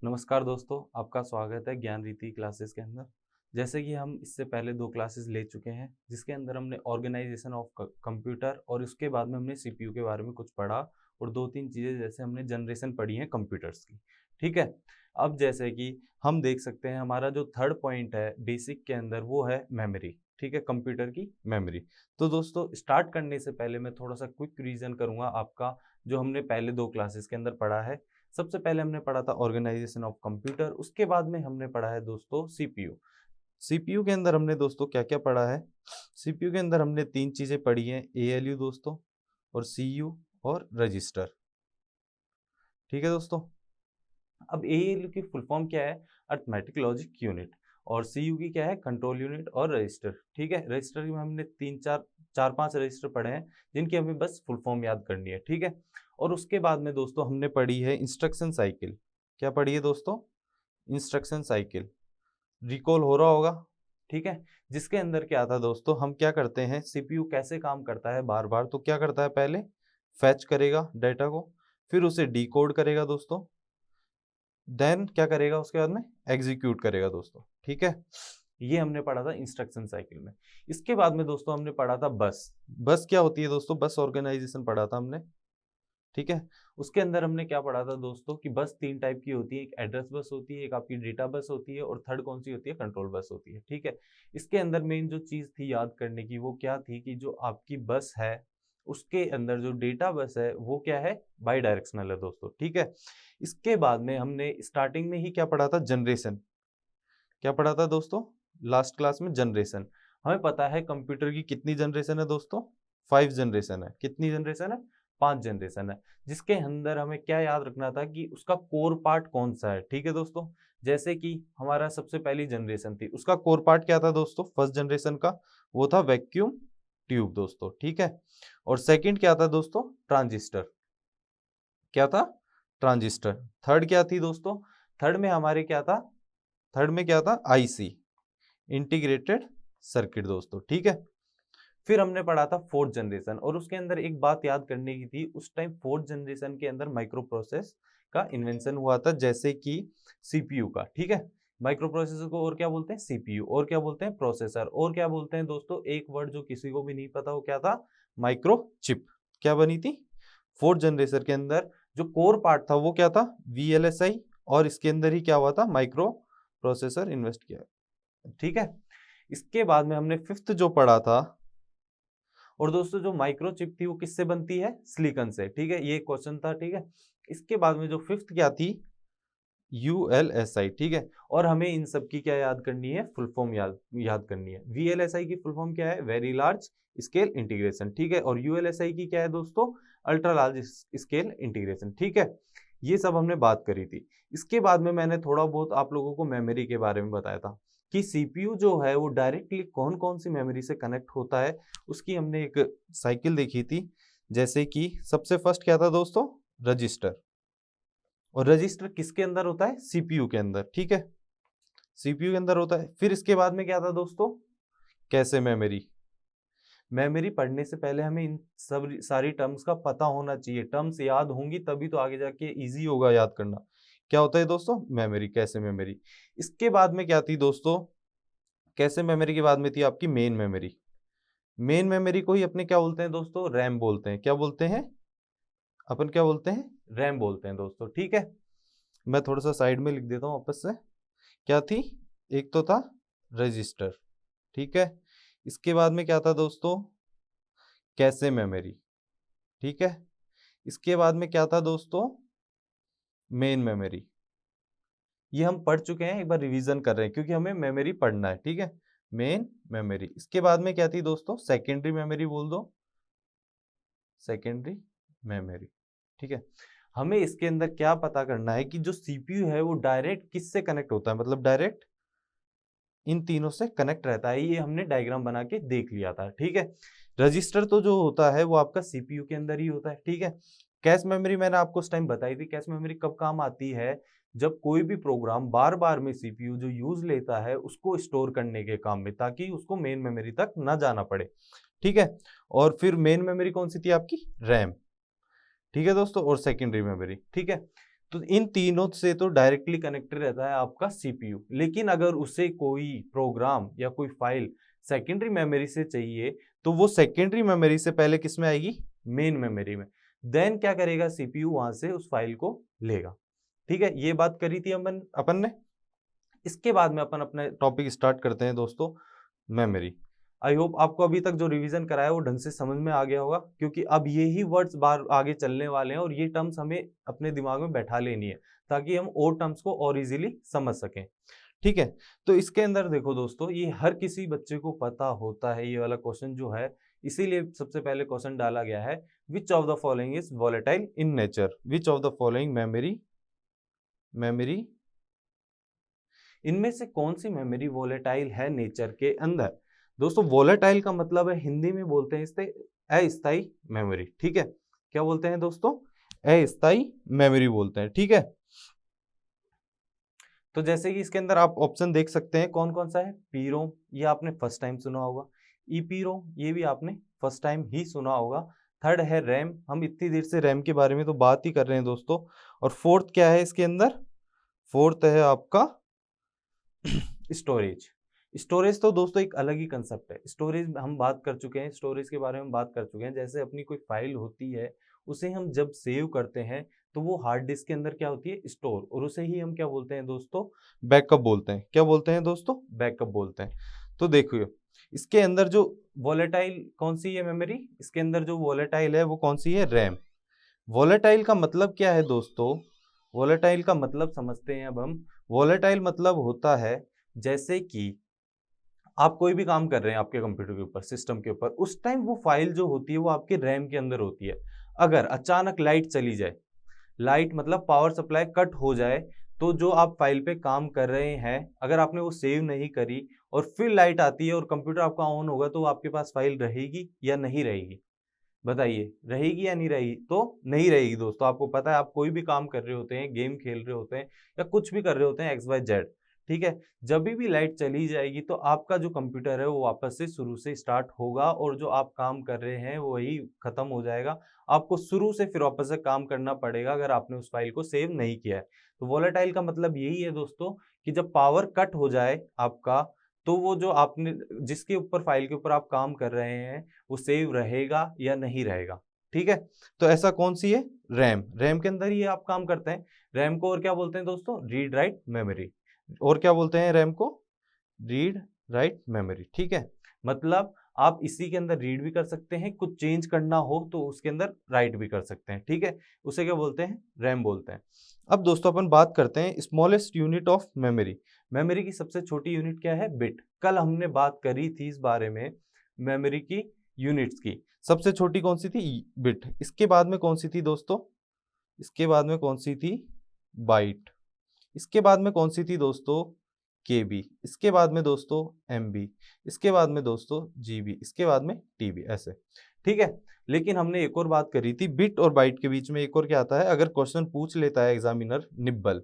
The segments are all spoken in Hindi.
नमस्कार दोस्तों, आपका स्वागत है ज्ञान रीति क्लासेस के अंदर। जैसे कि हम इससे पहले 2 क्लासेस ले चुके हैं, जिसके अंदर हमने ऑर्गेनाइजेशन ऑफ कंप्यूटर और उसके बाद में हमने सीपीयू के बारे में कुछ पढ़ा और 2-3 चीज़ें जैसे हमने जनरेशन पढ़ी हैं कंप्यूटर्स की। ठीक है? अब जैसे कि हम देख सकते हैं हमारा जो थर्ड पॉइंट है बेसिक के अंदर वो है मेमोरी। ठीक है? कंप्यूटर की मेमोरी। तो दोस्तों स्टार्ट करने से पहले मैं थोड़ा-सा क्विक रिवीजन करूँगा आपका जो हमने पहले 2 क्लासेस के अंदर पढ़ा है। सबसे पहले हमने पढ़ा था ऑर्गेनाइजेशन ऑफ कंप्यूटर, उसके बाद में हमने पढ़ा है दोस्तों सीपीयू। सीपीयू के अंदर हमने दोस्तों क्या क्या पढ़ा है? सीपीयू के अंदर हमने 3 चीजें पढ़ी हैं, एएलयू दोस्तों और सीयू और रजिस्टर। ठीक है दोस्तों। अब एएलयू की फुल फॉर्म क्या है? Arithmetic logic unit. और सीयू की क्या है? कंट्रोल यूनिट और रजिस्टर। ठीक है? रजिस्टर में हमने 4-5 रजिस्टर पढ़े हैं जिनकी हमें बस फुल फॉर्म याद करनी है। ठीक है? और उसके बाद में दोस्तों हमने पढ़ी है इंस्ट्रक्शन साइकिल। क्या पढ़ी है दोस्तों? Instruction cycle. रिकॉल हो रहा होगा। ठीक है? जिसके अंदर क्या था दोस्तों, हम क्या करते हैं, सीपीयू कैसे काम करता है बार बार, तो क्या करता है, पहले फैच करेगा डाटा को, फिर उसे डिकोड करेगा दोस्तों, देन क्या करेगा, उसके बाद में एग्जीक्यूट करेगा दोस्तों। ठीक है? ये हमने पढ़ा था इंस्ट्रक्शन साइकिल में। इसके बाद में दोस्तों हमने पढ़ा था बस। बस क्या होती है दोस्तों? बस ऑर्गेनाइजेशन पढ़ा था हमने। ठीक है? उसके अंदर हमने क्या पढ़ा था दोस्तों कि बस 3 टाइप की होती है, एक एड्रेस बस होती है, एक आपकी डेटा बस होती है और थर्ड कौन सी होती है? कंट्रोल बस होती है। ठीक है? इसके अंदर मेन जो चीज थी याद करने की वो क्या थी कि जो आपकी बस है उसके अंदर जो डेटा बस है वो क्या है? बाई डायरेक्शनल है दोस्तों। ठीक है? इसके बाद में हमने स्टार्टिंग में ही क्या पढ़ा था? जनरेशन। क्या पढ़ा था दोस्तों लास्ट क्लास में? जनरेशन। हमें पता है कंप्यूटर की कितनी जनरेशन है दोस्तों? 5 जनरेशन है। कितनी जनरेशन है? 5 जनरेशन है। जिसके अंदर हमें क्या याद रखना था कि उसका कोर पार्ट कौन सा है। ठीक है दोस्तों? जैसे कि हमारा सबसे पहली जनरेशन थी, उसका कोर पार्ट क्या था दोस्तों? फर्स्ट जनरेशन का वो था वैक्यूम ट्यूब दोस्तों। ठीक है? और सेकंड क्या था दोस्तों? ट्रांजिस्टर। क्या था? ट्रांजिस्टर। थर्ड क्या थी दोस्तों? थर्ड में हमारे क्या था? थर्ड में क्या था? आईसी, इंटीग्रेटेड सर्किट दोस्तों। ठीक है? फिर हमने पढ़ा था फोर्थ जनरेशन और उसके अंदर एक बात याद करने की थी, उस टाइम फोर्थ जनरेशन के अंदर माइक्रो प्रोसेस का इन्वेंशन हुआ था, जैसे कि सीपीयू का। ठीक है? माइक्रो प्रोसेसर को और क्या बोलते हैं? सीपीयू। और क्या बोलते हैं? प्रोसेसर। और क्या बोलते हैं दोस्तों? एक वर्ड जो किसी को भी नहीं पता वो क्या था? Micro chip. क्या बनी थी? फोर्थ जनरेशन के अंदर जो कोर पार्ट था वो क्या था? वीएलएसआई। और इसके अंदर ही क्या हुआ था? माइक्रो प्रोसेसर इन्वेस्ट किया। ठीक है? इसके बाद में हमने फिफ्थ जो पढ़ा था, और दोस्तों जो माइक्रोचिप थी वो किससे बनती है? सिलिकॉन से। ठीक है? ये क्वेश्चन था। ठीक है? इसके बाद में जो फिफ्थ क्या थी? यूएलएसआई। ठीक है? और हमें इन सब की क्या याद करनी है? फुल फॉर्म याद करनी है। वीएलएसआई की फुल फॉर्म क्या है? Very large scale integration. ठीक है? और यूएलएसआई की क्या है दोस्तों? Ultra large scale integration. ठीक है? ये सब हमने बात करी थी। इसके बाद में मैंने थोड़ा बहुत आप लोगों को मेमोरी के बारे में बताया था कि सीपीयू जो है वो डायरेक्टली कौन कौन सी मेमोरी से कनेक्ट होता है, उसकी हमने एक साइकिल देखी थी। जैसे कि सबसे फर्स्ट क्या था दोस्तों? रजिस्टर। और रजिस्टर किसके अंदर होता है? सीपीयू के अंदर। ठीक है? सीपीयू के अंदर होता है। फिर इसके बाद में क्या था दोस्तों? कैसे मेमोरी। मेमोरी पढ़ने से पहले हमें इन सब सारी टर्म्स का पता होना चाहिए। टर्म्स याद होंगी तभी तो आगे जाके इजी होगा याद करना। क्या होता है दोस्तों? मेमोरी। कैसे मेमोरी। इसके बाद में क्या थी दोस्तों? कैसे मेमोरी के बाद में थी आपकी मेन मेमोरी। मेन मेमोरी को ही अपने क्या बोलते हैं दोस्तों? रैम बोलते हैं। क्या बोलते हैं? अपन क्या बोलते हैं? रैम बोलते हैं दोस्तों। ठीक है? मैं थोड़ा सा साइड में लिख देता हूँ वापस से। क्या थी? एक तो था रजिस्टर। ठीक है? इसके बाद में क्या था दोस्तों? कैसे मेमोरी। ठीक है? इसके बाद में क्या था दोस्तों? Main memory. ये हम पढ़ चुके हैं, एक बार रिवीजन कर रहे हैं क्योंकि हमें मेमोरी पढ़ना है। ठीक है? Main memory. इसके बाद में क्या थी दोस्तों? सेकेंडरी मेमोरी बोल दो। Secondary memory. ठीक है? हमें इसके अंदर क्या पता करना है कि जो सीपीयू है वो डायरेक्ट किससे कनेक्ट होता है, मतलब डायरेक्ट इन तीनों से कनेक्ट रहता है। ये हमने डायग्राम बना के देख लिया था। ठीक है? रजिस्टर तो जो होता है वो आपका सीपीयू के अंदर ही होता है। ठीक है? कैश मेमोरी मैंने आपको उस टाइम बताई थी। कैश मेमोरी कब काम आती है? जब कोई भी प्रोग्राम बार बार में सीपीयू जो यूज लेता है उसको स्टोर करने के काम में, ताकि उसको मेन मेमोरी तक ना जाना पड़े। ठीक है? और फिर मेन मेमोरी कौन सी थी आपकी? रैम। ठीक है दोस्तों? और सेकेंडरी मेमोरी। ठीक है? तो इन तीनों से तो डायरेक्टली कनेक्टेड रहता है आपका सीपीयू। लेकिन अगर उसे कोई प्रोग्राम या कोई फाइल सेकेंडरी मेमोरी से चाहिए तो वो सेकेंडरी मेमोरी से पहले किस में आएगी, मेन मेमोरी में। देन क्या करेगा सीपीयू, वहां से उस फाइल को लेगा। ठीक है, ये बात करी थी अपन ने। इसके बाद में अपन अपने टॉपिक स्टार्ट करते हैं दोस्तों, मेमोरी। आई होप आपको अभी तक जो रिवीजन कराया वो ढंग से समझ में आ गया होगा, क्योंकि अब यही वर्ड्स बार आगे चलने वाले हैं और ये टर्म्स हमें अपने दिमाग में बैठा लेनी है ताकि हम और टर्म्स को और इजीली समझ सकें। ठीक है, तो इसके अंदर देखो दोस्तों, ये हर किसी बच्चे को पता होता है ये वाला क्वेश्चन जो है, इसीलिए सबसे पहले क्वेश्चन डाला गया है, which of the following is volatile in nature, which of the following memory इनमें से कौन सी मेमोरी वॉलेटाइल है नेचर के अंदर। दोस्तों वॉलेटाइल का मतलब है, हिंदी में बोलते हैं इसे अस्थायी मेमोरी। ठीक है, क्या बोलते हैं दोस्तों, अस्थायी मेमोरी बोलते हैं। ठीक है, तो जैसे कि इसके अंदर आप ऑप्शन देख सकते हैं कौन कौन सा है। पीरोम, ये आपने फर्स्ट टाइम सुना होगा। ईपीरोम, ये भी आपने फर्स्ट टाइम ही सुना होगा। थर्ड है रैम, हम इतनी देर से रैम के बारे में तो बात ही कर रहे हैं दोस्तों। और फोर्थ क्या है इसके अंदर, फोर्थ है आपका स्टोरेज। स्टोरेज तो दोस्तों एक अलग ही कंसेप्ट है, स्टोरेज हम बात कर चुके हैं, स्टोरेज के बारे में बात कर चुके हैं। जैसे अपनी कोई फाइल होती है, उसे हम जब सेव करते हैं तो वो हार्ड डिस्क के अंदर क्या होती है, स्टोर, और उसे ही हम क्या बोलते हैं दोस्तों, बैकअप बोलते हैं। क्या बोलते हैं दोस्तों, बैकअप बोलते हैं। तो देखिए इसके अंदर जो वॉलेटाइल कौन सी है मेमोरी, इसके अंदर जो वॉलेटाइल है वो कौन सी है, रैम। वॉलेटाइल का मतलब क्या है दोस्तों, वॉलेटाइल का मतलब समझते हैं अब हम। वॉलेटाइल मतलब होता है जैसे कि आप कोई भी काम कर रहे हैं आपके कंप्यूटर के ऊपर, सिस्टम के ऊपर, उस टाइम वो फाइल जो होती है वो आपके रैम के अंदर होती है। अगर अचानक लाइट चली जाए, लाइट मतलब पावर सप्लाई कट हो जाए, तो जो आप फाइल पे काम कर रहे हैं अगर आपने वो सेव नहीं करी और फिर लाइट आती है और कंप्यूटर आपका ऑन होगा, तो आपके पास फाइल रहेगी या नहीं रहेगी, बताइए, रहेगी या नहीं रहेगी। तो नहीं रहेगी दोस्तों। आपको पता है, आप कोई भी काम कर रहे होते हैं, गेम खेल रहे होते हैं या कुछ भी कर रहे होते हैं XYZ, ठीक है, जब भी लाइट चली जाएगी तो आपका जो कंप्यूटर है वो वापस से शुरू से स्टार्ट होगा और जो आप काम कर रहे हैं वो वही खत्म हो जाएगा। आपको शुरू से फिर वापस से काम करना पड़ेगा अगर आपने उस फाइल को सेव नहीं किया है। तो वॉलेटाइल का मतलब यही है दोस्तों कि जब पावर कट हो जाए आपका, तो वो जो आपने जिसके ऊपर फाइल के ऊपर आप काम कर रहे हैं वो सेव रहेगा या नहीं रहेगा। ठीक है, तो ऐसा कौन सी है, रैम। रैम के अंदर ही आप काम करते हैं। रैम को और क्या बोलते हैं दोस्तों, रीड राइट मेमोरी। और क्या बोलते हैं रैम को, रीड राइट मेमोरी। ठीक है, मतलब आप इसी के अंदर रीड भी कर सकते हैं, कुछ चेंज करना हो तो उसके अंदर राइट भी कर सकते हैं। ठीक है, उसे क्या बोलते हैं, रैम बोलते हैं। अब दोस्तों अपन बात करते हैं smallest unit of memory. Memory की सबसे छोटी यूनिट क्या है, बिट। कल हमने बात करी थी इस बारे में, मेमोरी की यूनिट्स की। सबसे छोटी कौन सी थी, बिट। इसके बाद में कौन सी थी दोस्तों, इसके बाद में कौन सी थी, बाइट। इसके बाद में कौन सी थी दोस्तों, केबी। इसके बाद में दोस्तों एमबी। इसके बाद में दोस्तों जीबी। इसके बाद में टीबी, ऐसे। ठीक है, लेकिन हमने एक और बात करी थी, बिट और बाइट के बीच में एक और क्या आता है, अगर क्वेश्चन पूछ लेता है एग्जामिनर, निब्बल।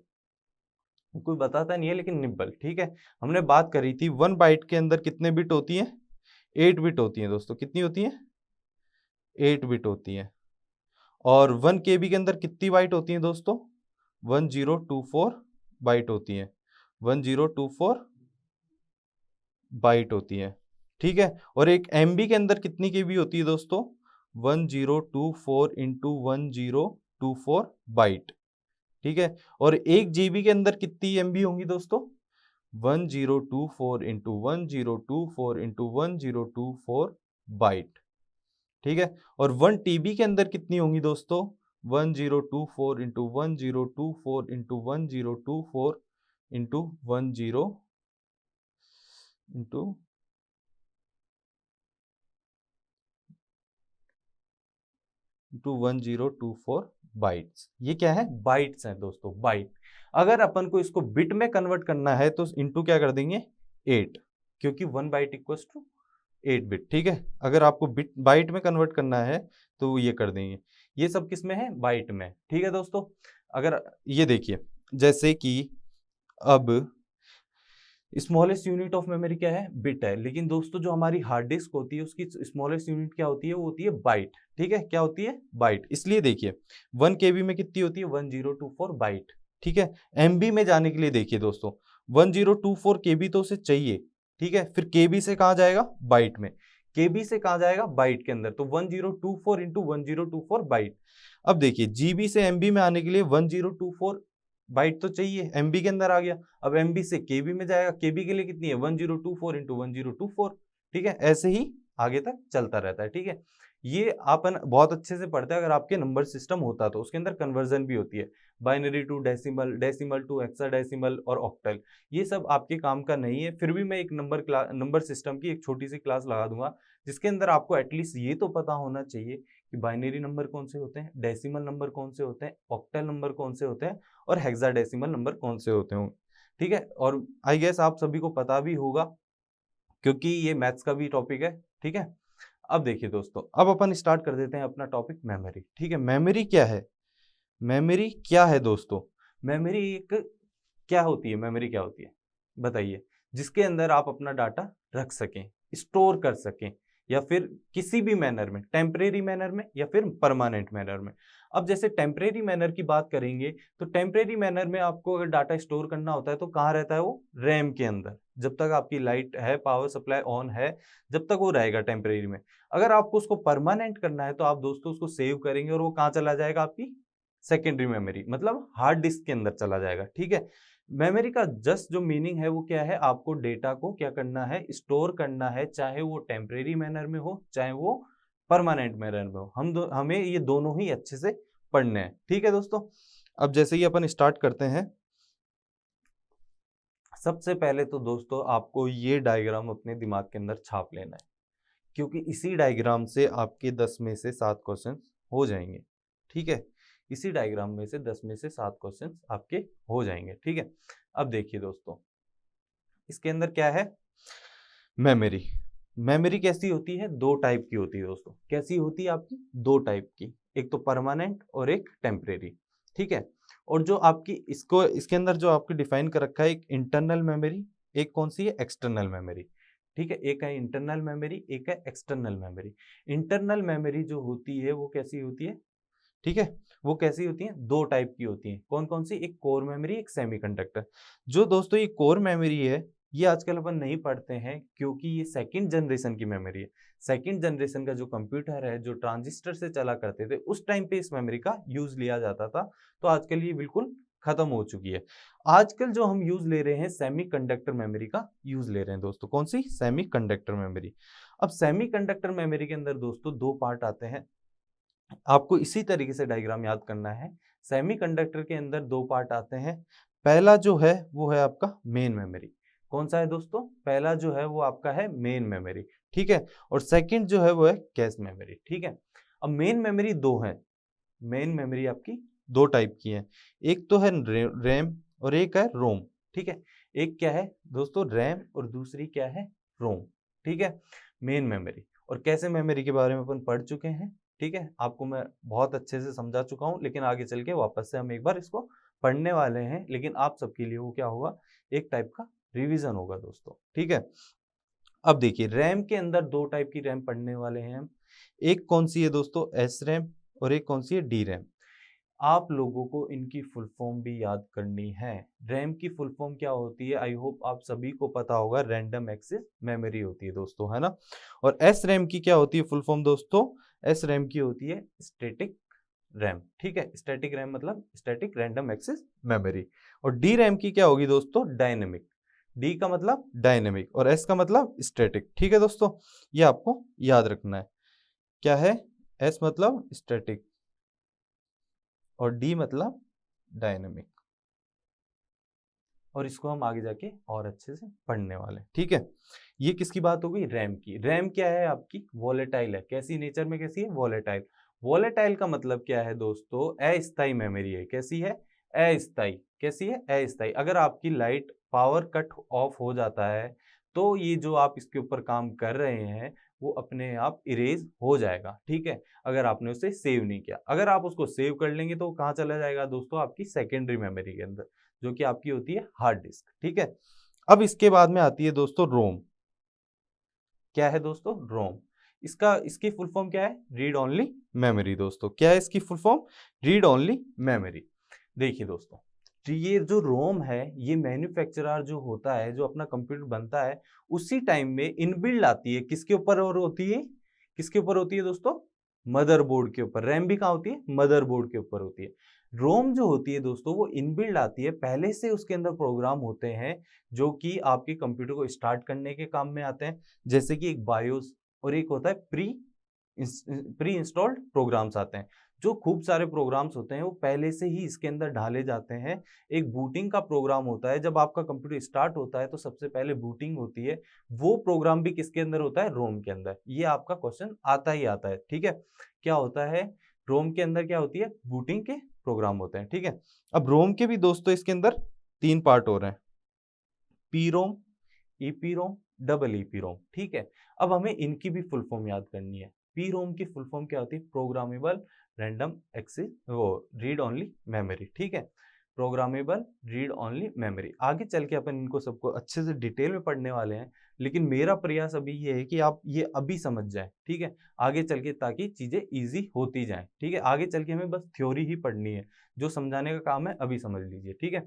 कोई बताता नहीं है लेकिन निब्बल। ठीक है, हमने बात करी थी 1 बाइट के अंदर कितने बिट होती हैं, 8 बिट होती हैं दोस्तों। कितनी होती हैं, 8 बिट होती हैं। और 1 केबी के अंदर कितनी बाइट होती हैं दोस्तों, 1024 बाइट होती हैं। 1024 बाइट होती है। ठीक है, और एक एमबी के अंदर कितनी केबी होती है दोस्तों, 1024 इंटू 1024 बाइट। ठीक है, और एक जीबी के अंदर कितनी एमबी होंगी दोस्तों, 1024 इंटू 1024 इंटू 1024 बाइट। ठीक है, और 1 टीबी के अंदर कितनी होंगी दोस्तों, 1024 into 1024 into 1024 into 10 into 1024 bytes. ये क्या है, बाइट्स हैं दोस्तों, बाइट। अगर अपन को इसको बिट में कन्वर्ट करना है तो इंटू क्या कर देंगे, 8, क्योंकि 1 बाइट इक्वल्स टू 8 बिट। ठीक है, अगर आपको बिट बाइट में कन्वर्ट करना है तो ये कर देंगे। ये सब किस में है, बाइट में। ठीक है दोस्तों, अगर ये देखिए, जैसे कि अब स्मॉलेस्ट यूनिट ऑफ मेमोरी क्या है, बिट है। लेकिन दोस्तों जो हमारी हार्ड डिस्क होती है उसकी स्मॉलेस्ट यूनिट क्या होती है, वो होती है बाइट। ठीक है, क्या होती है, बाइट। इसलिए देखिए 1 KB में कितनी होती है, 1024 बाइट। ठीक है, MB में जाने के लिए देखिए दोस्तों 1024 KB तो उसे चाहिए। ठीक है, फिर KB से कहाँ जाएगा, बाइट में। KB से कहाँ जाएगा, बाइट के अंदर। तो 1024 इंटू 1024 बाइट। अब देखिए GB से MB में आने के लिए 1024 बाइट तो चाहिए, MB के अंदर आ गया। अब MB से KB में जाएगा, KB के लिए कितनी है, 1024 इंटू 1024। ठीक है, ऐसे ही आगे तक चलता रहता है। ठीक है, ये अपन बहुत अच्छे से पढ़ते हैं अगर आपके नंबर सिस्टम होता तो। उसके अंदर कन्वर्जन भी होती है, binary to decimal, decimal to hexadecimal और ऑक्टल। ये सब आपके काम का नहीं है, फिर भी मैं एक नंबर सिस्टम की एक छोटी सी क्लास लगा दूंगा जिसके अंदर आपको एटलीस्ट ये तो पता होना चाहिए कि बाइनरी नंबर कौन से होते हैं, डेसिमल नंबर कौन से होते हैं, ऑक्टल नंबर कौन से होते हैं और हेक्साडेसिमल नंबर कौन से होते होंगे। ठीक है, और आई गेस आप सभी को पता भी होगा क्योंकि ये मैथ्स का भी टॉपिक है। ठीक है, अब देखिए दोस्तों, अब अपन स्टार्ट कर देते हैं अपना टॉपिक मेमोरी। ठीक है, मेमोरी क्या है, मेमोरी क्या है दोस्तों, मेमोरी एक क्या होती है, मेमोरी क्या होती है बताइए, जिसके अंदर आप अपना डाटा रख सकें, स्टोर कर सकें, या फिर किसी भी मैनर में, टेम्परेरी मैनर में या फिर परमानेंट मैनर में। अब जैसे टेम्परेरी मैनर की बात करेंगे तो टेम्परेरी मैनर में आपको अगर डाटा स्टोर करना होता है तो कहाँ रहता है वो, रैम के अंदर। जब तक आपकी लाइट है, पावर सप्लाई ऑन है, जब तक वो रहेगा टेम्परेरी में। अगर आपको उसको परमानेंट करना है तो आप दोस्तों उसको सेव करेंगे और वो कहाँ चला जाएगा, आपकी सेकेंडरी मेमोरी, मतलब हार्ड डिस्क के अंदर चला जाएगा। ठीक है, मेमोरी का जस्ट जो मीनिंग है वो क्या है, आपको डेटा को क्या करना है, स्टोर करना है, चाहे वो टेम्परेरी मैनर में हो चाहे वो परमानेंट मैनर में हो। हमें ये दोनों ही अच्छे से पढ़ने हैं। ठीक है दोस्तों, अब जैसे ही अपन स्टार्ट करते हैं, सबसे पहले तो दोस्तों आपको ये डायग्राम अपने दिमाग के अंदर छाप लेना है, क्योंकि इसी डायग्राम से आपके 10 में से 7 क्वेश्चन हो जाएंगे। ठीक है, इसी डायग्राम में से 10 में से 7 क्वेश्चन आपके हो जाएंगे। ठीक है, अब देखिए दोस्तों, इसके अंदर क्या है, मेमोरी। मेमोरी कैसी होती है, दो टाइप की होती है दोस्तों। कैसी होती है आपकी, दो टाइप की, एक तो परमानेंट और एक टेम्परेरी। ठीक है, और जो आपकी इसको इसके अंदर जो आपकी डिफाइन कर रखा है, एक इंटरनल मेमोरी, एक कौन सी है, एक्सटर्नल मेमोरी। ठीक है, एक है इंटरनल मेमोरी, एक है एक्सटर्नल मेमोरी। इंटरनल मेमोरी जो होती है वो कैसी होती है, ठीक है, वो कैसी होती है, दो टाइप की होती है। कौन कौन सी, एक कोर मेमोरी, एक सेमीकंडक्टर। जो दोस्तों ये कोर मेमोरी है, ये आजकल अपन नहीं पढ़ते हैं क्योंकि ये सेकंड जनरेशन की मेमोरी है। सेकंड जनरेशन का जो कंप्यूटर है, जो ट्रांजिस्टर से चला करते थे, उस टाइम पे इस मेमोरी का यूज लिया जाता था। तो आजकल ये बिल्कुल खत्म हो चुकी है। आजकल जो हम यूज ले रहे हैं, सेमीकंडक्टर मेमोरी का यूज ले रहे हैं दोस्तों। कौन सी, सेमीकंडक्टर मेमोरी। अब सेमीकंडक्टर मेमोरी के अंदर दोस्तों दो पार्ट आते हैं, आपको इसी तरीके से डायग्राम याद करना है। सेमीकंडक्टर के अंदर दो पार्ट आते हैं। पहला जो है वो है आपका मेन मेमोरी। कौन सा है दोस्तों, पहला जो है वो आपका है मेन मेमोरी। ठीक है, और सेकंड जो है वो है कैश मेमोरी। ठीक है, अब मेन मेमोरी दो है, मेन मेमोरी आपकी दो टाइप की है। एक तो है रैम और एक है रोम। ठीक है, एक क्या है दोस्तों, रैम, और दूसरी क्या है, रोम। ठीक है, मेन मेमोरी और कैसे मेमोरी के बारे में अपन पढ़ चुके हैं। ठीक है, आपको मैं बहुत अच्छे से समझा चुका हूं, लेकिन आगे चल के वापस से हम एक बार इसको पढ़ने वाले हैं। लेकिन आप सबके लिए वो क्या होगा, एक टाइप का रिवीजन होगा दोस्तों। ठीक है, अब देखिए रैम के अंदर दो टाइप की रैम पढ़ने वाले हैं हम। एक कौन सी है दोस्तों, एस रैम, और एक कौन सी है, डी रैम। आप लोगों को इनकी फुल फॉर्म भी याद करनी है। रैम की फुल फॉर्म क्या होती है, आई होप आप सभी को पता होगा, रैंडम एक्सेस मेमोरी होती है दोस्तों, है ना। और एस रैम की क्या होती है फुल फॉर्म दोस्तों, एस रैम की होती है स्टैटिक रैम। ठीक है, स्टैटिक रैम मतलब स्टैटिक रैंडम एक्सेस मेमोरी। और डी रैम की क्या होगी दोस्तों, डायनेमिक। डी का मतलब डायनेमिक और एस का मतलब स्टैटिक। ठीक है दोस्तों, ये आपको याद रखना है। क्या है, एस मतलब स्टैटिक और डी मतलब डायनेमिक। और इसको हम आगे जाके और अच्छे से पढ़ने वाले। ठीक है, ये किसकी बात हो गई, रैम की। रैम क्या है आपकी, वॉलेटाइल है। कैसी नेचर में, कैसी है, वॉलेटाइल। वॉलेटाइल का मतलब क्या है दोस्तों, अस्थायी मेमोरी है। कैसी है, अस्थायी। कैसी है, अस्थायी। अगर आपकी लाइट पावर कट ऑफ हो जाता है तो ये जो आप इसके ऊपर काम कर रहे हैं वो अपने आप इरेज हो जाएगा। ठीक है, अगर आपने उसे सेव नहीं किया। अगर आप उसको सेव कर लेंगे तो कहाँ चला जाएगा दोस्तों, आपकी सेकेंडरी मेमोरी के अंदर, जो कि आपकी होती है हार्ड डिस्क। ठीक है, अब इसके बाद में आती है दोस्तों रोम। क्या है दोस्तों? रोम। इसकी फुल फॉर्म क्या है? रीड ओनली मेमोरी दोस्तों। क्या है इसकी full form? Read only memory. देखिए दोस्तों, ये जो रोम है, ये मैन्युफैक्चरर जो होता है, जो अपना कंप्यूटर बनता है, उसी टाइम में इनबिल्ड आती है। किसके ऊपर और होती है? किसके ऊपर होती है दोस्तों? मदरबोर्ड के ऊपर। रैम भी कहाँ होती है? मदरबोर्ड के ऊपर होती है। रोम जो होती है दोस्तों, वो इनबिल्ड आती है, पहले से उसके अंदर प्रोग्राम होते हैं जो कि आपके कंप्यूटर को स्टार्ट करने के काम में आते हैं। जैसे कि एक बायोस और एक होता है प्री इंस्टॉल्ड प्रोग्राम्स आते हैं। जो खूब सारे प्रोग्राम्स होते हैं वो पहले से ही इसके अंदर ढाले जाते हैं। एक बूटिंग का प्रोग्राम होता है, जब आपका कंप्यूटर स्टार्ट होता है तो सबसे पहले बूटिंग होती है। वो प्रोग्राम भी किसके अंदर होता है? रोम के अंदर। ये आपका क्वेश्चन आता ही आता है, ठीक है। क्या होता है रोम के अंदर? क्या होती है? बूटिंग के प्रोग्राम होते हैं, ठीक है। अब रोम के भी दोस्तों इसके अंदर 3 पार्ट हो रहे हैं, पी रोम, ईपी रोम, डबल ईपी रोम, ठीक है। अब हमें इनकी भी फुल फॉर्म याद करनी है। पी रोम की फुल फॉर्म क्या होती है? प्रोग्रामेबल रैंडम एक्सेस वो रीड ओनली मेमोरी, ठीक है। Programmable read only memory. आगे चल के अपन इनको सबको अच्छे से डिटेल में पढ़ने वाले हैं, लेकिन मेरा प्रयास अभी ये है कि आप ये अभी समझ जाएं, ठीक है, आगे चल के, ताकि चीजें इजी होती जाएं, ठीक है। आगे चल के हमें बस थ्योरी ही पढ़नी है, जो समझाने का काम है अभी समझ लीजिए, ठीक है।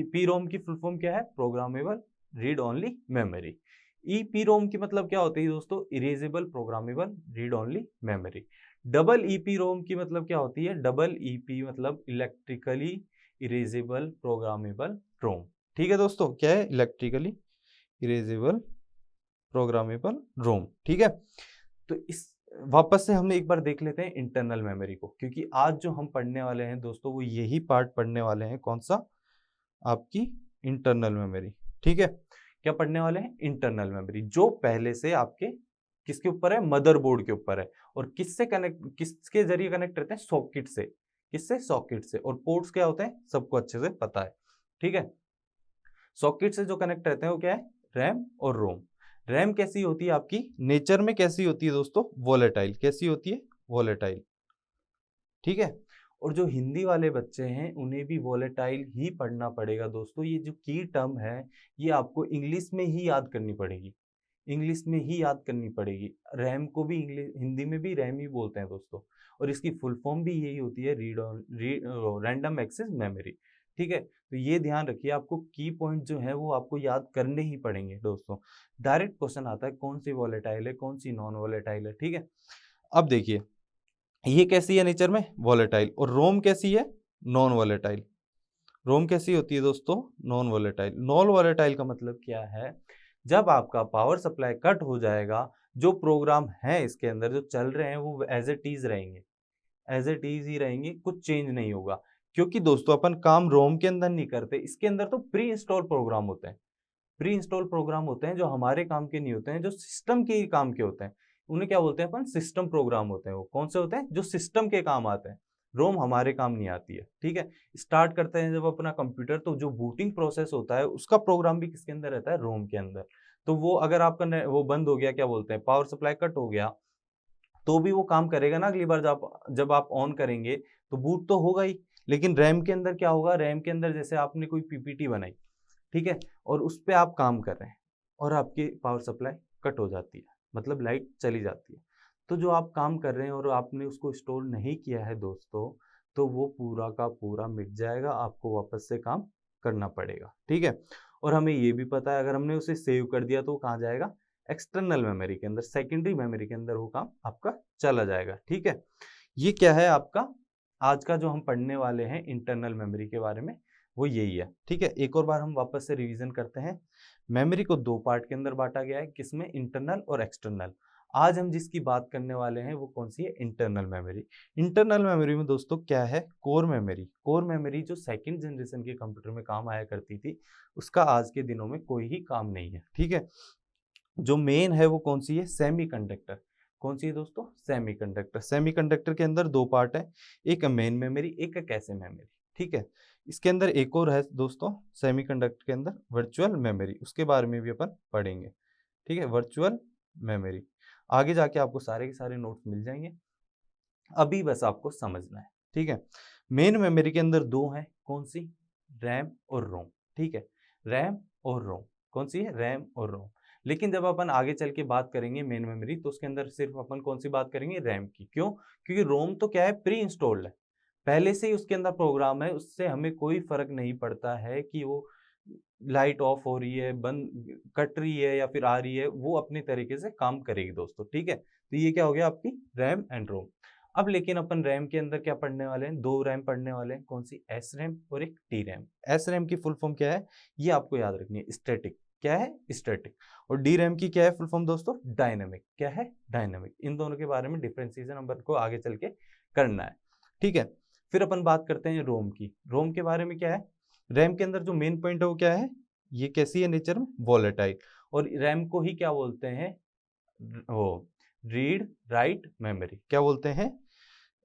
पी रोम की फुल फॉर्म क्या है? Programmable read only memory. EPROM की मतलब क्या होती है दोस्तों? Erasable programmable read only memory. Double EP ROM की मतलब क्या होती है? डबल ईपी मतलब इलेक्ट्रिकली इरेजेबल प्रोग्रामेबल रोम, ठीक है दोस्तों। क्या है? इलेक्ट्रिकली इरेजेबल प्रोग्रामेबल रोम, ठीक है। तो इस वापस से हम एक बार देख लेते हैं इंटरनल मेमोरी को, क्योंकि आज जो हम पढ़ने वाले हैं दोस्तों, वो यही पार्ट पढ़ने वाले हैं। कौन सा? आपकी इंटरनल मेमोरी, ठीक है। क्या पढ़ने वाले हैं? इंटरनल मेमोरी, जो पहले से आपके किसके ऊपर है? मदरबोर्ड के ऊपर है। और किससे कनेक्ट, किसके जरिए कनेक्ट रहते हैं? सॉकेट से। किससे? सॉकेट से। और पोर्ट्स क्या होते हैं? सबको अच्छे से पता है, ठीक है। सॉकेट से जो कनेक्ट रहते हैं वो क्या है? रैम और रोम। रैम कैसी होती है आपकी? नेचर में कैसी होती है दोस्तों? वोलेटाइल। कैसी होती है? वोलेटाइल, ठीक है। और जो हिंदी वाले बच्चे हैं उन्हें भी वोलेटाइल ही पढ़ना पड़ेगा दोस्तों। ये जो की टर्म है, ये आपको इंग्लिश में ही याद करनी पड़ेगी, इंग्लिश में ही याद करनी पड़ेगी। रैम को भी इंग्लिश, हिंदी में भी रैम ही बोलते हैं दोस्तों। और इसकी फुल फॉर्म भी यही होती है, रैंडम एक्सेस मेमोरी, ठीक है। तो ये ध्यान रखिए, आपको की पॉइंट जो है वो आपको याद करने ही पड़ेंगे दोस्तों। डायरेक्ट क्वेश्चन आता है कौन सी वोलेटाइल है, कौन सी नॉन वोलेटाइल है, ठीक है। अब देखिए, ये कैसी है नेचर में? वॉलेटाइल। और रोम कैसी है? Non volatile. रोम कैसी होती है दोस्तों? Non volatile. नॉन वॉलेटाइल का मतलब क्या है? जब आपका पावर सप्लाई कट हो जाएगा, जो प्रोग्राम है इसके अंदर जो चल रहे हैं वो एज इट इज रहेंगे, एज इट इज ही रहेंगे, कुछ चेंज नहीं होगा। क्योंकि दोस्तों अपन काम रोम के अंदर नहीं करते, इसके अंदर तो प्री इंस्टॉल प्रोग्राम होते हैं। प्री इंस्टॉल प्रोग्राम होते हैं जो हमारे काम के नहीं होते हैं, जो सिस्टम के ही काम के होते हैं। उन्हें क्या बोलते हैं अपन? सिस्टम प्रोग्राम होते हैं। वो कौन से होते हैं? जो सिस्टम के काम आते हैं। रोम हमारे काम नहीं आती है, ठीक है। स्टार्ट करते हैं जब अपना कंप्यूटर, तो जो बूटिंग प्रोसेस होता है उसका प्रोग्राम भी किसके अंदर रहता है? रोम के अंदर। तो वो अगर आपका वो बंद हो गया, क्या बोलते हैं, पावर सप्लाई कट हो गया, तो भी वो काम करेगा ना अगली बार जब आप ऑन करेंगे, तो बूट तो होगा ही। लेकिन रैम के अंदर क्या होगा? रैम के अंदर जैसे आपने कोई पीपीटी बनाई, ठीक है, और उस पर आप काम कर रहे हैं और आपकी पावर सप्लाई कट हो जाती है, मतलब लाइट चली जाती है, तो जो आप काम कर रहे हैं और आपने उसको स्टोर नहीं किया है दोस्तों, तो वो पूरा का पूरा मिट जाएगा, आपको वापस से काम करना पड़ेगा, ठीक है। और हमें ये भी पता है अगर हमने उसे सेव कर दिया तो वो कहाँ जाएगा? एक्सटर्नल मेमोरी के अंदर, सेकेंडरी मेमोरी के अंदर वो काम आपका चला जाएगा, ठीक है। ये क्या है आपका आज का जो हम पढ़ने वाले हैं इंटरनल मेमोरी के बारे में, वो यही है, ठीक है। एक और बार हम वापस से रिवीजन करते हैं। मेमोरी को 2 पार्ट के अंदर बांटा गया है, किसमें? इंटरनल और एक्सटर्नल। आज हम जिसकी बात करने वाले हैं वो कौन सी है? Internal memory. इंटरनल मेमोरी में दोस्तों क्या है? Core memory. कोर मेमोरी जो सेकंड जनरेशन के कंप्यूटर में काम आया करती थी, उसका आज के दिनों में कोई ही काम नहीं है, ठीक है। जो मेन है वो कौन सी है? सेमीकंडक्टर। कौन सी है दोस्तों? सेमीकंडक्टर। सेमीकंडक्टर के अंदर 2 पार्ट है, एक मेन मेमोरी, एक कैशे मेमोरी, ठीक है। इसके अंदर एक और है दोस्तों सेमीकंडक्टर के अंदर, वर्चुअल मेमोरी, उसके बारे में भी अपन पढ़ेंगे, ठीक है। वर्चुअल मेमोरी आगे जाके आपको सारे के सारे नोट्स मिल जाएंगे, अभी बस आपको समझना है, ठीक है। मेन मेमोरी के अंदर 2 हैं, कौन सी? रैम और रोम, ठीक है। रैम और रोम। कौन सी है, रैम और रोम। लेकिन जब अपन आगे चल के बात करेंगे मेन मेमोरी, तो उसके अंदर सिर्फ अपन कौन सी बात करेंगे, रैम की। क्यों? क्योंकि रोम तो क्या है, प्री इंस्टॉल्ड है, पहले से ही उसके अंदर प्रोग्राम है, उससे हमें कोई फर्क नहीं पड़ता है कि वो लाइट ऑफ हो रही है, बंद कट रही है या फिर आ रही है, वो अपने तरीके से काम करेगी दोस्तों, ठीक है। तो ये क्या हो गया आपकी रैम एंड रोम। अब लेकिन अपन रैम के अंदर क्या पढ़ने वाले हैं, दो रैम पढ़ने वाले हैं, कौन सी, एस रैम और एक टी रैम। एस रैम की फुल फॉर्म क्या है, ये आपको याद रखनी है, स्टैटिक। क्या है, स्टैटिक। और डी रैम की क्या है फुल फॉर्म दोस्तों, डायनेमिक। क्या है, डायनेमिक। इन दोनों के बारे में डिफ्रेंसिएशन अपन को आगे चल के करना है, ठीक है। फिर अपन बात करते हैं रोम की। रोम के बारे में क्या है, रैम के अंदर जो मेन पॉइंट है वो क्या है, ये कैसी है नेचर में, वॉलेटाइल। और रैम को ही क्या बोलते हैं, वो रीड राइट मेमोरी, क्या बोलते हैं,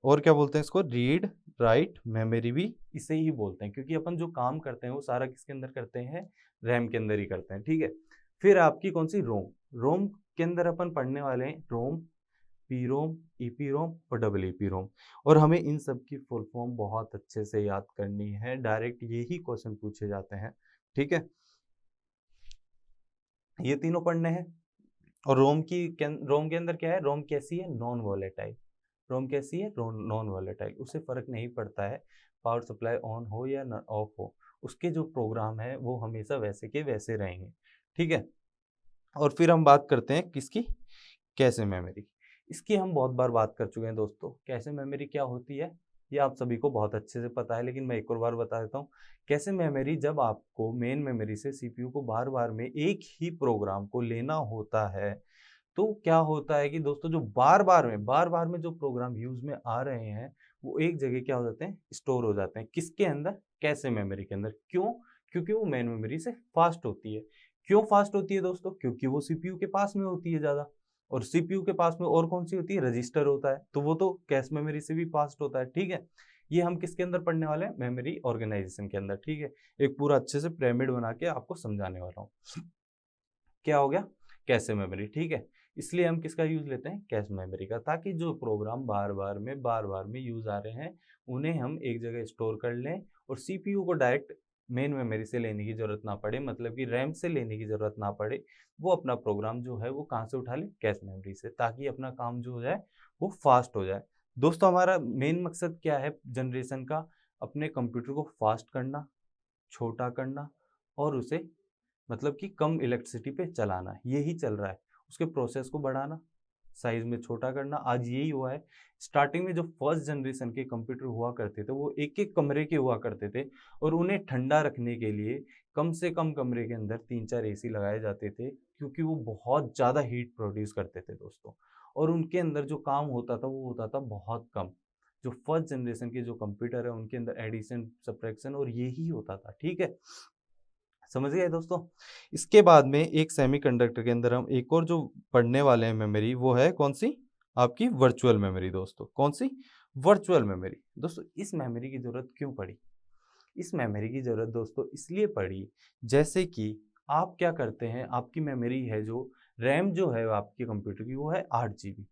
और क्या बोलते हैं इसको, रीड राइट मेमोरी भी इसे ही बोलते हैं, क्योंकि अपन जो काम करते हैं वो सारा किसके अंदर करते हैं, रैम के अंदर ही करते हैं, ठीक है। फिर आपकी कौन सी, रोम। रोम के अंदर अपन पढ़ने वाले हैं रोम, पी रोम, ईपी रोम और डबल ईपी रोम। और हमें इन सब की फुल फॉर्म बहुत अच्छे से याद करनी है, डायरेक्ट यही क्वेश्चन पूछे जाते हैं, ठीक है। ये तीनों पढ़ने हैं। और रोम के अंदर क्या है, रोम कैसी है, नॉन वॉलेटाइल। रोम कैसी है, नॉन वॉलेटाइल, उससे फर्क नहीं पड़ता है पावर सप्लाई ऑन हो या ऑफ हो, उसके जो प्रोग्राम है वो हमेशा वैसे के वैसे रहेंगे, ठीक है। और फिर हम बात करते हैं किसकी, कैशे मेमोरी। इसकी हम बहुत बार बात कर चुके हैं दोस्तों। कैशे मेमोरी क्या होती है, ये आप सभी को बहुत अच्छे से पता है, लेकिन मैं एक और बार बता देता हूँ। कैशे मेमोरी, जब आपको मेन मेमोरी से सीपीयू को बार बार में एक ही प्रोग्राम को लेना होता है, तो क्या होता है कि दोस्तों जो बार बार में जो प्रोग्राम यूज में आ रहे हैं, वो एक जगह क्या हो जाते हैं, स्टोर हो जाते हैं, किसके अंदर, कैशे मेमोरी के अंदर। क्यों? क्योंकि वो मेन मेमोरी से फास्ट होती है। क्यों फास्ट होती है दोस्तों, क्योंकि वो सीपीयू के पास में होती है ज्यादा। और सीपीयू के पास में और कौन सी होती है, रजिस्टर होता है, तो वो तो कैश मेमोरी से भी फास्ट होता है, ठीक है। ये हम किसके अंदर पढ़ने वाले हैं, मेमोरी ऑर्गेनाइजेशन के अंदर, ठीक है। एक पूरा अच्छे से पिरामिड बना के आपको समझाने वाला हूँ। क्या हो गया, कैशे मेमोरी, ठीक है। इसलिए हम किसका यूज लेते हैं, कैश मेमोरी का, ताकि जो प्रोग्राम बार बार में यूज आ रहे हैं, उन्हें हम एक जगह स्टोर कर लें, और सीपीयू को डायरेक्ट मेन मेमोरी से लेने की जरूरत ना पड़े, मतलब कि रैम से लेने की जरूरत ना पड़े। वो अपना प्रोग्राम जो है वो कहाँ से उठा ले, कैश मेमोरी से, ताकि अपना काम जो हो जाए वो फास्ट हो जाए। दोस्तों हमारा मेन मकसद क्या है जनरेशन का, अपने कंप्यूटर को फास्ट करना, छोटा करना, और उसे मतलब कि कम इलेक्ट्रिसिटी पे चलाना, यही चल रहा है। उसके प्रोसेस को बढ़ाना, साइज में छोटा करना, आज यही हुआ है। स्टार्टिंग में जो फर्स्ट जनरेशन के कंप्यूटर हुआ करते थे, वो एक एक कमरे के हुआ करते थे, और उन्हें ठंडा रखने के लिए कम से कम कमरे के अंदर 3-4 एसी लगाए जाते थे, क्योंकि वो बहुत ज़्यादा हीट प्रोड्यूस करते थे दोस्तों। और उनके अंदर जो काम होता था वो होता था बहुत कम। जो फर्स्ट जनरेशन के जो कंप्यूटर है उनके अंदर एडिशन, सब्ट्रैक्शन और यही होता था, ठीक है। समझ गए दोस्तों। इसके बाद में एक सेमीकंडक्टर के अंदर हम एक और जो पढ़ने वाले हैं मेमोरी, वो है कौन सी, आपकी वर्चुअल मेमोरी दोस्तों। कौन सी, वर्चुअल मेमोरी। दोस्तों इस मेमोरी की जरूरत क्यों पड़ी, इस मेमोरी की जरूरत दोस्तों इसलिए पड़ी, जैसे कि आप क्या करते हैं, आपकी मेमोरी है जो रैम जो है आपके कंप्यूटर की, वो है 8 GB।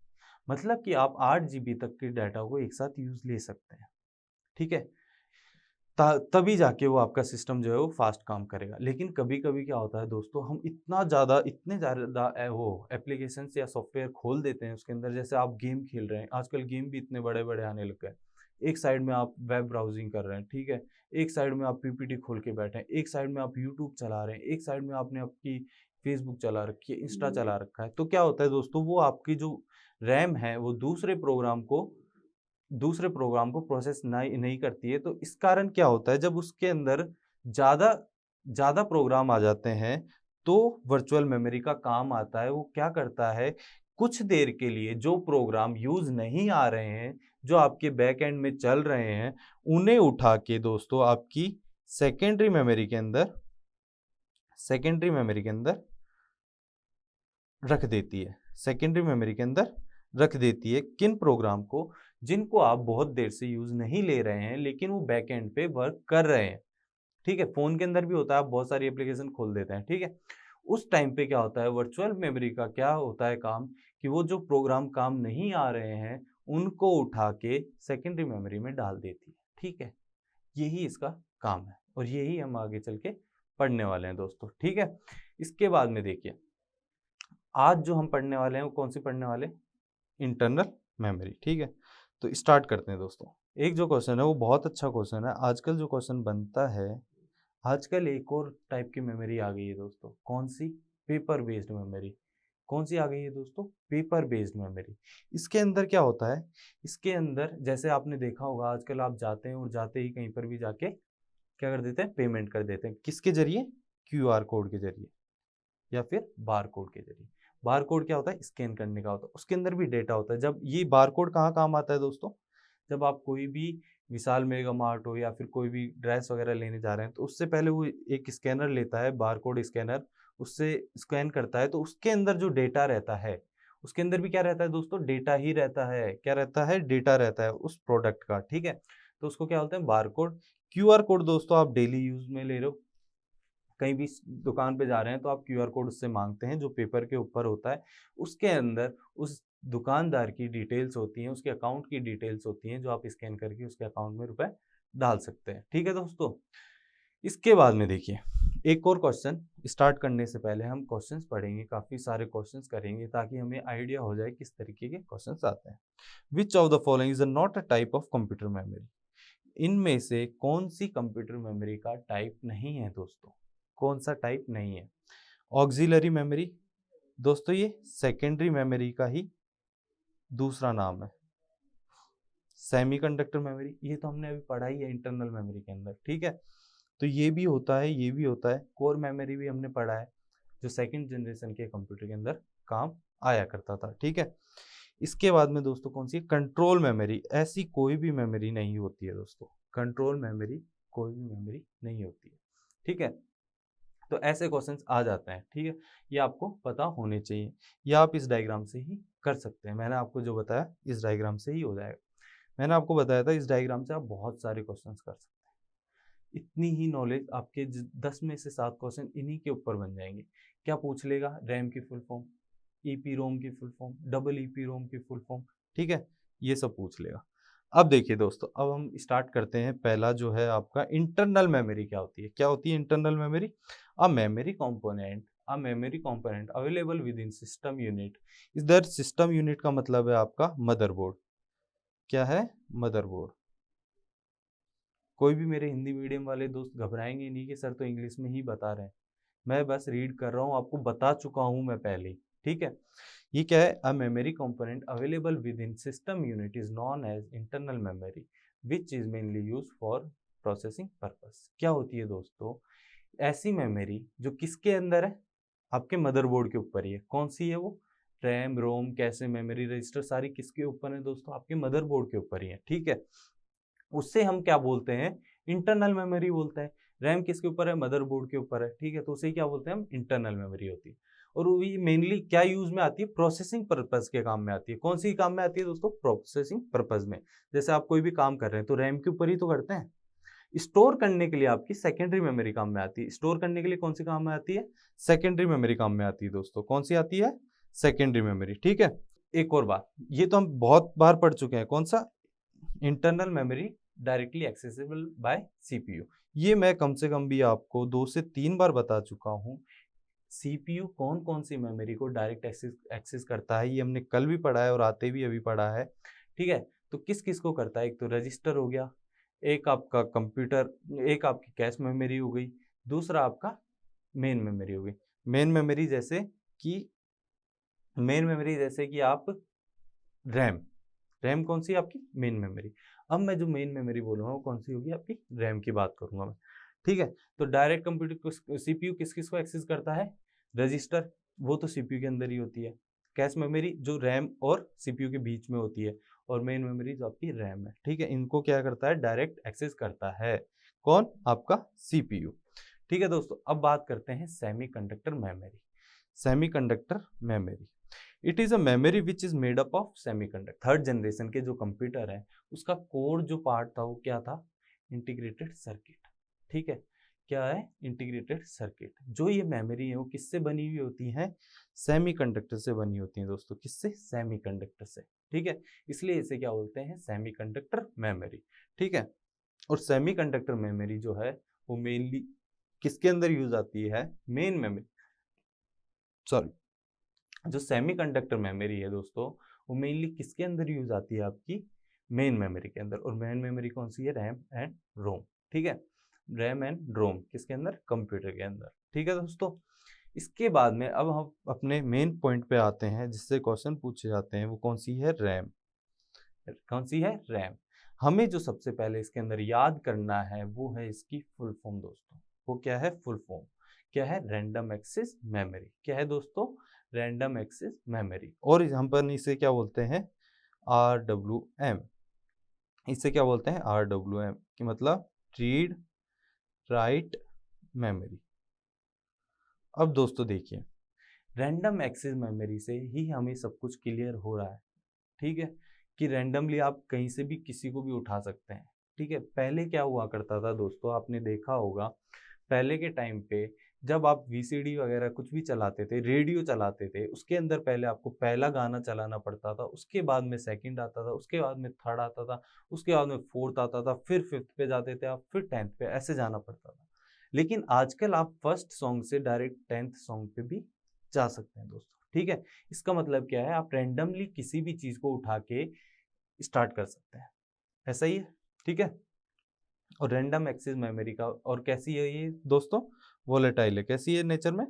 मतलब कि आप 8 GB तक के डाटा को एक साथ यूज ले सकते हैं, ठीक है। तभी जाके वो आपका सिस्टम जो है वो फास्ट काम करेगा। लेकिन कभी कभी क्या होता है दोस्तों, हम इतने ज़्यादा वो एप्लीकेशंस या सॉफ्टवेयर खोल देते हैं उसके अंदर, जैसे आप गेम खेल रहे हैं, आजकल गेम भी इतने बड़े बड़े आने लग गए। एक साइड में आप वेब ब्राउजिंग कर रहे हैं, ठीक है, एक साइड में आप पीपीटी खोल के बैठे हैं, एक साइड में आप यूट्यूब चला रहे हैं, एक साइड में आपने आपकी फेसबुक चला रखी है, इंस्टा चला रखा है। तो क्या होता है दोस्तों, वो आपकी जो रैम है वो दूसरे प्रोग्राम को प्रोसेस नहीं नहीं करती है। तो इस कारण क्या होता है, जब उसके अंदर ज़्यादा ज़्यादा प्रोग्राम आ जाते हैं, तो वर्चुअल मेमोरी का काम आता है। वो क्या करता है, कुछ देर के लिए जो प्रोग्राम यूज नहीं आ रहे हैं, जो आपके बैक एंड में चल रहे हैं, उन्हें उठा के दोस्तों आपकी सेकेंडरी मेमोरी के अंदर रख देती है। सेकेंडरी मेमोरी के अंदर रख देती है किन प्रोग्राम को, जिनको आप बहुत देर से यूज नहीं ले रहे हैं, लेकिन वो बैक एंड पे वर्क कर रहे हैं, ठीक है। फोन के अंदर भी होता है, आप बहुत सारी एप्लीकेशन खोल देते हैं, ठीक है। उस टाइम पे क्या होता है, वर्चुअल मेमोरी का क्या होता है काम, कि वो जो प्रोग्राम काम नहीं आ रहे हैं उनको उठा के सेकेंडरी मेमोरी में डाल देती है, ठीक है। यही इसका काम है, और यही हम आगे चल के पढ़ने वाले हैं दोस्तों, ठीक है। इसके बाद में देखिए, आज जो हम पढ़ने वाले हैं वो कौन सी पढ़ने वाले, इंटरनल मेमोरी। ठीक है, तो स्टार्ट करते हैं दोस्तों। एक जो क्वेश्चन है वो बहुत अच्छा क्वेश्चन है। आजकल जो क्वेश्चन बनता है, आजकल एक और टाइप की मेमोरी आ गई है दोस्तों। कौन सी, पेपर बेस्ड मेमोरी। कौन सी आ गई है दोस्तों, पेपर बेस्ड मेमोरी। इसके अंदर क्या होता है, इसके अंदर जैसे आपने देखा होगा आजकल आप जाते हैं और जाते ही कहीं पर भी जाके क्या कर देते हैं, पेमेंट कर देते हैं। किसके जरिए, क्यूआर कोड के जरिए या फिर बार कोड के जरिए। बार कोड क्या होता है, स्कैन करने का होता है, उसके अंदर भी डेटा होता है। जब ये बार कोड कहाँ काम आता है दोस्तों, जब आप कोई भी विशाल मेगा मार्ट हो या फिर कोई भी ड्रेस वगैरह लेने जा रहे हैं, तो उससे पहले वो एक स्कैनर लेता है, बार कोड स्कैनर, उससे स्कैन करता है, तो उसके अंदर जो डेटा रहता है, उसके अंदर भी क्या रहता है दोस्तों, डेटा ही रहता है। क्या रहता है, डेटा रहता है उस प्रोडक्ट का। ठीक है, तो उसको क्या बोलते हैं, बार कोड। क्यूआर कोड दोस्तों आप डेली यूज में ले रहे हो, कहीं भी दुकान पे जा रहे हैं तो आप क्यूआर कोड उससे मांगते हैं, जो पेपर के ऊपर होता है, उसके अंदर उस दुकानदार की डिटेल्स होती हैं, उसके अकाउंट की डिटेल्स होती हैं, जो आप स्कैन करके उसके अकाउंट में रुपए डाल सकते हैं। ठीक है दोस्तों, इसके बाद में देखिए एक और क्वेश्चन स्टार्ट करने से पहले हम क्वेश्चंस पढ़ेंगे, काफी सारे क्वेश्चंस करेंगे ताकि हमें आइडिया हो जाए किस तरीके के क्वेश्चंस आते हैं। Which of the following is not a type of computer memory. इनमें से कौन सी कंप्यूटर मेमोरी का टाइप नहीं है दोस्तों, कौन सा टाइप नहीं है। ऑक्सिलरी मेमोरी दोस्तों, ये सेकेंडरी मेमोरी का ही दूसरा नाम है। सेमीकंडक्टर मेमोरी, ये तो हमने अभी पढ़ा ही है इंटरनल मेमोरी के अंदर। ठीक है, तो ये भी होता है, ये भी होता है। कोर मेमोरी भी हमने पढ़ा है, जो सेकंड जनरेशन के कंप्यूटर के अंदर काम आया करता था। ठीक है, इसके बाद में दोस्तों कौन सी, कंट्रोल मेमोरी। ऐसी कोई भी मेमोरी नहीं होती है दोस्तों, कंट्रोल मेमोरी कोई भी मेमोरी नहीं होती है। ठीक है, तो ऐसे क्वेश्चंस आ जाते हैं। ठीक है, ये आपको पता होने चाहिए, या आप इस डायग्राम से ही कर सकते हैं। मैंने आपको जो बताया इस डायग्राम से ही हो जाएगा। मैंने आपको बताया था इस डायग्राम से आप बहुत सारे क्वेश्चंस कर सकते हैं। इतनी ही नॉलेज आपके 10 में से 7 क्वेश्चन इन्हीं के ऊपर बन जाएंगे। क्या पूछ लेगा, रैम की फुल फॉर्म, ईपी रोम की full form, double EP ROM की फुल फॉर्म। ठीक है, ये सब पूछ लेगा। अब देखिए दोस्तों, अब हम स्टार्ट करते हैं। पहला जो है आपका इंटरनल मेमोरी क्या होती है। क्या होती है इंटरनल मेमोरी, अ memory component available within system unit. इधर सिस्टम यूनिट का मतलब है आपका मदरबोर्ड। क्या है, मदरबोर्ड। कोई भी मेरे हिंदी मीडियम वाले दोस्त घबराएंगे नहीं कि सर तो इंग्लिश में ही बता रहे हैं, मैं बस रीड कर रहा हूँ, आपको बता चुका हूँ मैं पहले। ठीक है, ये क्या है, a memory component available within system unit is known as internal memory which is mainly use for processing purpose. क्या होती है दोस्तों, ऐसी मेमोरी जो किसके अंदर है, आपके मदरबोर्ड के ऊपर ही है। कौन सी है वो, रैम रोम कैसे मेमोरी रजिस्टर सारी किसके ऊपर है दोस्तों, आपके मदरबोर्ड के ऊपर ही है। ठीक है, उससे हम क्या बोलते हैं, इंटरनल मेमोरी बोलते हैं। रैम किसके ऊपर है, मदरबोर्ड के ऊपर है। ठीक है, तो उसे क्या बोलते हैं हम, इंटरनल मेमोरी होती है। और वो मेनली क्या यूज में आती है, प्रोसेसिंग पर्पज के काम में आती है। कौन सी काम में आती है दोस्तों, प्रोसेसिंग पर्पज में। जैसे आप कोई भी काम कर रहे हैं तो रैम के ऊपर ही तो करते हैं। स्टोर करने के लिए आपकी सेकेंडरी मेमोरी काम में आती है। स्टोर करने के लिए कौन सी काम में आती है, सेकेंडरी मेमोरी काम में आती है दोस्तों। कौन सी आती है, सेकेंडरी मेमोरी। ठीक है, एक और बात, ये तो हम बहुत बार पढ़ चुके हैं, कौन सा, internal memory directly accessible bye CPU. ये मैं कम से कम भी आपको 2 से 3 बार बता चुका हूँ। सीपीयू कौन कौन सी मेमोरी को डायरेक्ट एक्सेस करता है, ये हमने कल भी पढ़ा है और आते भी अभी पढ़ा है। ठीक है, तो किस किस को करता है, एक तो रजिस्टर हो गया, एक आपका कंप्यूटर, एक आपकी कैश मेमोरी हो गई, दूसरा आपका मेन मेमोरी हो गई। मेन मेमोरी जैसे कि आप रैम, रैम कौन सी है आपकी, मेन मेमोरी। अब मैं जो मेन मेमोरी बोलूंगा वो कौन सी होगी, आपकी रैम की बात करूंगा मैं। ठीक है, तो डायरेक्ट कंप्यूटर सीपीयू किस किस को एक्सेस करता है, रजिस्टर, वो तो सीपीयू के अंदर ही होती है। कैश मेमोरी जो रैम और सीपीयू के बीच में होती है, और मेन मेमोरी जो आपकी रैम है। ठीक है, इनको क्या करता है, डायरेक्ट एक्सेस करता है। कौन, आपका सीपीयू। ठीक है दोस्तों, अब बात करते हैं semiconductor memory. Semiconductor memory, it is a memory which is made up of semiconductor. Third generation के जो कंप्यूटर है उसका कोर जो पार्ट था वो क्या था, इंटीग्रेटेड सर्किट। ठीक है, क्या है, इंटीग्रेटेड सर्किट। जो ये मेमोरी है वो किससे बनी हुई होती है, सेमीकंडक्टर से बनी होती है दोस्तों। किससे, सेमीकंडक्टर से। ठीक है, इसलिए इसे क्या बोलते हैं, सेमीकंडक्टर मेमोरी। ठीक है, और सेमीकंडक्टर मेमोरी जो है वो मेनली किसके अंदर यूज आती है, मेन मेमोरी। सॉरी जो सेमीकंडक्टर मेमोरी है दोस्तों, वो मेनली किसके अंदर यूज आती है? आपकी मेन मेमोरी के अंदर। और मेन मेमोरी कौन सी है? रैम एंड रोम। ठीक है, रैम एंड रोम किसके अंदर? कंप्यूटर के अंदर। ठीक है दोस्तों, इसके बाद में अब हम अपने मेन पॉइंट पे आते हैं जिससे क्वेश्चन पूछे जाते हैं। वो कौन सी है? रैम। कौन सी है? रैम। हमें जो सबसे पहले इसके अंदर याद करना है वो है इसकी फुल फॉर्म दोस्तों। वो क्या है? फुल फॉर्म क्या है? Random access memory. क्या है दोस्तों? Random access memory. और हम पर इसे क्या बोलते हैं? RWM। इसे क्या बोलते हैं? RWM कि मतलब रीड राइट मेमोरी। अब दोस्तों देखिए, रैंडम एक्सेस मेमोरी से ही हमें सब कुछ क्लियर हो रहा है। ठीक है, कि रैंडमली आप कहीं से भी किसी को भी उठा सकते हैं। ठीक है, पहले क्या हुआ करता था दोस्तों, आपने देखा होगा पहले के टाइम पे जब आप VCD वगैरह कुछ भी चलाते थे, रेडियो चलाते थे, उसके अंदर पहले आपको पहला गाना चलाना पड़ता था, उसके बाद में सेकंड आता था, उसके बाद में थर्ड आता था, उसके बाद में फोर्थ आता था, फिर फिफ्थ पे जाते थे आप, फिर 10th पे, ऐसे जाना पड़ता था। लेकिन आजकल आप फर्स्ट सॉन्ग से डायरेक्ट 10th सॉन्ग पे भी जा सकते हैं दोस्तों। ठीक है, इसका मतलब क्या है? आप रैंडमली किसी भी चीज को उठा के स्टार्ट कर सकते हैं। ऐसा ही है। ठीक है, और रैंडम एक्सेस मेमोरी का और कैसी है ये दोस्तों? वोलेटाइल है। कैसी है नेचर में?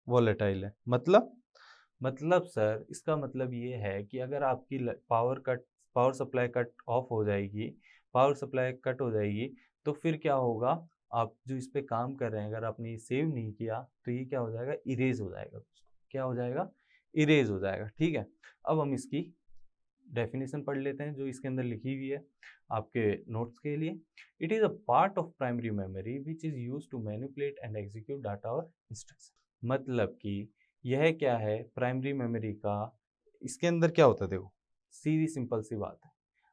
वोलेटाइल है। मतलब सर इसका मतलब ये है कि अगर आपकी पावर सप्लाई कट ऑफ हो जाएगी, पावर सप्लाई कट हो जाएगी, तो फिर क्या होगा? आप जो इस पे काम कर रहे हैं, अगर आपने ये सेव नहीं किया तो ये क्या हो जाएगा? इरेज हो जाएगा दोस्तों। क्या हो जाएगा? इरेज हो जाएगा। ठीक है, अब हम इसकी डेफिनेशन पढ़ लेते हैं जो इसके अंदर लिखी हुई है आपके नोट्स के लिए। It is a part of primary memory which is use to manipulate and execute data और इंस्ट्रक्शन। मतलब कि यह क्या है? प्राइमरी मेमोरी का इसके अंदर क्या होता है? देखो, सीधी सिंपल सी बात है,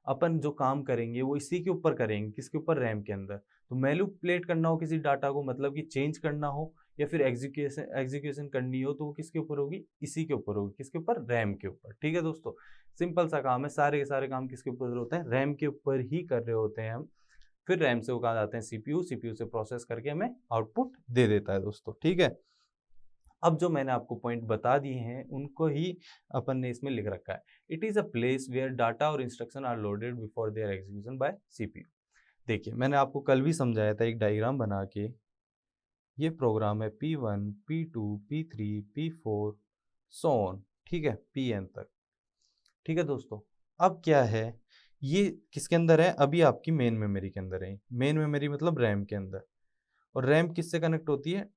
अपन जो काम करेंगे वो इसी के ऊपर करेंगे। किसके ऊपर? रैम के अंदर। तो मैनिपुलेट करना हो किसी डाटा को, मतलब कि चेंज करना हो या फिर एग्जीक्यूशन करनी हो, तो वो किसके ऊपर होगी? इसी के ऊपर होगी। किसके ऊपर? रैम के ऊपर। ठीक है दोस्तों, सिंपल सा काम है। सारे के सारे काम किसके ऊपर होते हैं? रैम के ऊपर ही कर रहे होते हैं हम। फिर रैम से वो कहा जाते हैं CPU, CPU से प्रोसेस करके हमें आउटपुट दे देता है दोस्तों। ठीक है, अब जो मैंने आपको पॉइंट बता दिए हैं उनको ही अपन ने इसमें लिख रखा है। It is a place where data और instruction are loaded before their execution by CPU। देखिए, मैंने आपको कल भी समझाया था एक डायग्राम बना के। ये प्रोग्राम है P1, P2, P3, P4 so on. ठीक है, PN तक। ठीक है दोस्तों, अब क्या है? ये किसके अंदर है? अभी आपकी मेन मेमोरी के अंदर है। मेन मेमोरी मतलब रैम के अंदर। और रैम किससे कनेक्ट होती है?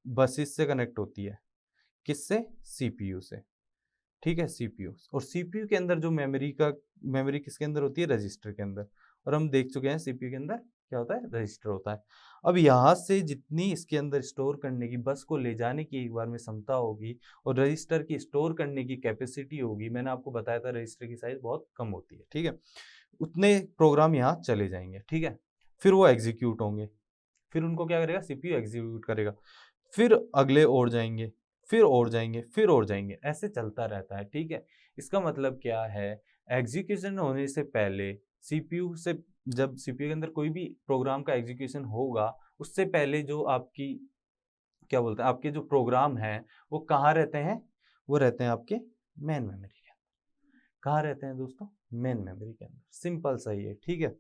बसेस से कनेक्ट होती है। किससे? CPU से। ठीक है, CPU। और CPU के अंदर जो मेमोरी किसके अंदर होती है? रजिस्टर के अंदर। और हम देख चुके हैं CPU के अंदर क्या होता है? रजिस्टर होता है। अब यहाँ से जितनी इसके अंदर स्टोर करने की, बस को ले जाने की एक बार में क्षमता होगी और रजिस्टर की स्टोर करने की कैपेसिटी होगी, मैंने आपको बताया था रजिस्टर की साइज बहुत कम होती है। ठीक है, उतने प्रोग्राम यहाँ चले जाएंगे। ठीक है, फिर वो एग्जीक्यूट होंगे। फिर उनको क्या करेगा? CPU एग्जीक्यूट करेगा। फिर अगले और जाएंगे, फिर और जाएंगे, फिर और जाएंगे, ऐसे चलता रहता है। ठीक है, इसका मतलब क्या है? एग्जीक्यूशन होने से पहले CPU से, जब CPU के अंदर कोई भी प्रोग्राम का एग्जीक्यूशन होगा, उससे पहले जो आपकी क्या बोलते हैं, आपके जो प्रोग्राम हैं वो कहाँ रहते हैं? वो रहते हैं आपके मेन मेमोरी के अंदर। कहाँ रहते हैं दोस्तों? मेन मेमोरी के अंदर। सिंपल सा ही है। ठीक है,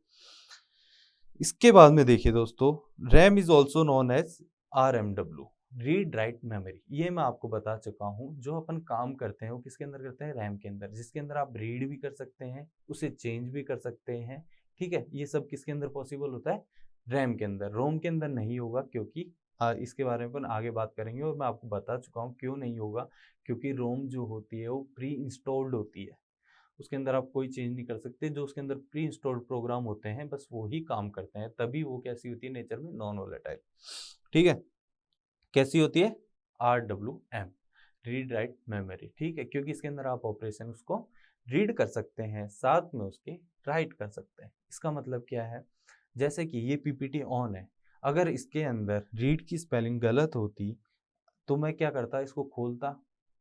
इसके बाद में देखिए दोस्तों, RAM is also known as RMW, read write memory. ये मैं आपको बता चुका हूँ। जो अपन काम करते हैं वो किसके अंदर करते हैं? रैम के अंदर, जिसके अंदर आप रीड भी कर सकते हैं, उसे चेंज भी कर सकते हैं। ठीक है, ये सब किसके अंदर पॉसिबल होता है? रैम के अंदर। रोम के अंदर नहीं होगा, क्योंकि इसके बारे में अपन आगे बात करेंगे। और मैं आपको बता चुका हूँ क्यों नहीं होगा, क्योंकि रोम जो होती है वो प्री इंस्टॉल्ड होती है। उसके अंदर आप कोई चेंज नहीं कर सकते। जो उसके अंदर प्री इंस्टॉल्ड प्रोग्राम होते हैं बस वो ही काम करते हैं, तभी वो कैसी होती है नेचर में? Non volatile. ठीक है, कैसी होती है? RWM, read write memory. ठीक है, क्योंकि इसके अंदर आप ऑपरेशन उसको रीड कर सकते हैं, साथ में उसके राइट कर सकते हैं। इसका मतलब क्या है? जैसे कि ये PPT ऑन है, अगर इसके अंदर रीड की स्पेलिंग गलत होती तो मैं क्या करता? इसको खोलता।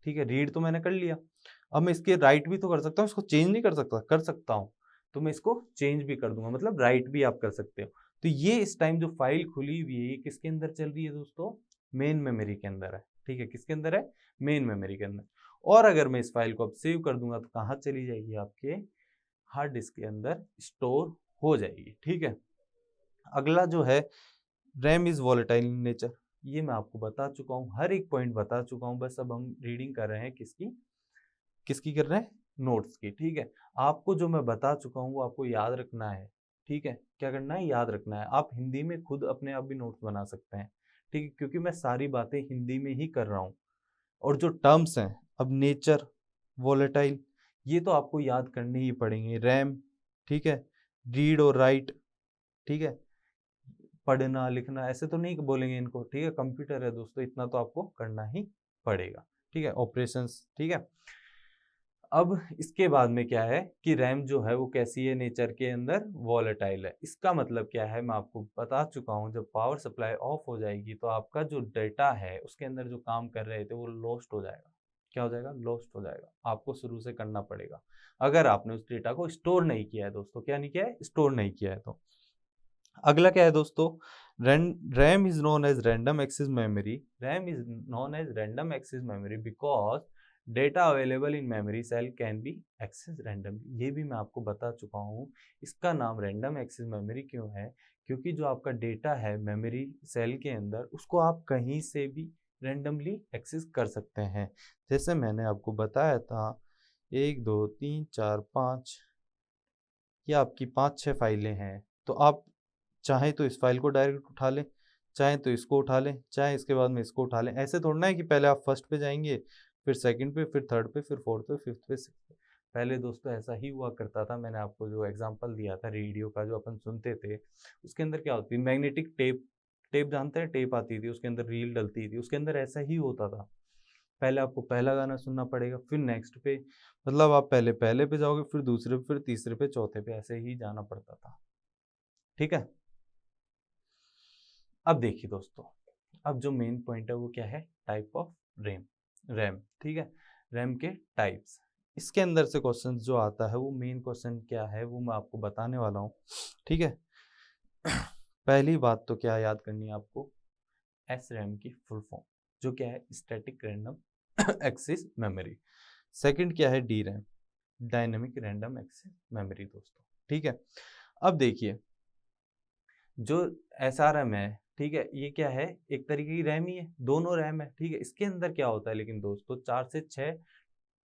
ठीक है, रीड तो मैंने कर लिया, अब मैं इसके राइट भी तो कर सकता हूँ। इसको चेंज नहीं कर सकता? कर सकता हूँ। तो मैं इसको चेंज भी कर दूंगा, मतलब राइट भी आप कर सकते हो। तो ये इस टाइम जो फाइल खुली हुई है ये किसके अंदर चल रही है दोस्तों? मेन मेमोरी के अंदर है। ठीक है, किसके अंदर है, मेन मेमोरी के अंदर। और अगर मैं इस फाइल को अब सेव कर दूंगा तो कहाँ चली जाएगी, आपके हार्ड डिस्क के अंदर स्टोर हो जाएगी। ठीक है, अगला जो है RAM is volatile in nature, ये मैं आपको बता चुका हूँ, हर एक पॉइंट बता चुका हूँ, बस अब हम रीडिंग कर रहे हैं किसकी किसकी कर रहे हैं, नोट्स की। ठीक है, आपको जो मैं बता चुका हूँ वो आपको याद रखना है। ठीक है, क्या करना है, याद रखना है। आप हिंदी में खुद अपने आप भी नोट्स बना सकते हैं। ठीक है, क्योंकि मैं सारी बातें हिंदी में ही कर रहा हूँ। और जो टर्म्स हैं, अब नेचर, वॉलेटाइल, ये तो आपको याद करने ही पड़ेंगे। रैम, ठीक है, रीड और राइट, ठीक है, पढ़ना लिखना ऐसे तो नहीं बोलेंगे इनको। ठीक है, कंप्यूटर है दोस्तों, इतना तो आपको करना ही पड़ेगा। ठीक है, ऑपरेशंस। ठीक है, अब इसके बाद में क्या है कि रैम जो है वो कैसी है, नेचर के अंदर वॉलेटाइल है। इसका मतलब क्या है, मैं आपको बता चुका हूँ, जब पावर सप्लाई ऑफ हो जाएगी तो आपका जो डेटा है उसके अंदर जो काम कर रहे थे वो लॉस्ट हो जाएगा। क्या हो जाएगा, लॉस्ट हो जाएगा। आपको शुरू से करना पड़ेगा अगर आपने उस डेटा को स्टोर नहीं किया है दोस्तों। क्या नहीं किया है, स्टोर नहीं किया है। तो अगला क्या है दोस्तों, RAM is known as random access memory. RAM is known as random access memory because data available in memory cell can be access randomly. ये भी मैं आपको बता चुका हूँ। इसका नाम रैंडम एक्सेस मेमोरी क्यों है, क्योंकि जो आपका डेटा है मेमोरी सेल के अंदर उसको आप कहीं से भी रैंडमली एक्सेस कर सकते हैं। जैसे मैंने आपको बताया था 1 2 3 4 5, ये आपकी 5 6 फाइलें हैं। तो आप चाहे तो इस फाइल को डायरेक्ट उठा लें, चाहे तो इसको उठा लें, चाहे इसके बाद में इसको उठा लें। ऐसे थोड़ा है कि पहले आप फर्स्ट पे जाएंगे, फिर सेकंड पे, फिर थर्ड पे, फिर फोर्थ पे, फिफ्थ पे, सिक्स्थ पे। पहले दोस्तों ऐसा ही हुआ करता था। मैंने आपको जो एग्जांपल दिया था रेडियो का जो अपन सुनते थे, उसके अंदर क्या होती है, मैग्नेटिक टेप। टेप जानते हैं, टेप आती थी, उसके अंदर रील डलती थी, उसके अंदर ऐसा ही होता था। पहले आपको पहला गाना सुनना पड़ेगा, फिर नेक्स्ट पे, मतलब आप पहले पहले पे जाओगे, फिर दूसरे पे, फिर तीसरे पे, चौथे पे, ऐसे ही जाना पड़ता था। ठीक है, अब देखिए दोस्तों, अब जो मेन पॉइंट है वो क्या है, टाइप ऑफ रैम। रैम, ठीक है, रैम के टाइप्स। इसके अंदर से क्वेश्चन जो आता है वो मेन क्वेश्चन क्या है वो मैं आपको बताने वाला हूँ। ठीक है, पहली बात तो क्या याद करनी है आपको, एस रैम की फुल फॉर्म, जो क्या है, static random access memory. Second क्या है, D RAM, dynamic random access memory दोस्तों। ठीक है, अब देखिए जो एस आर एम है, ठीक है, ये क्या है, एक तरीके की रैम ही है, दोनों रैम है। ठीक है, इसके अंदर क्या होता है लेकिन दोस्तों, 4 से 6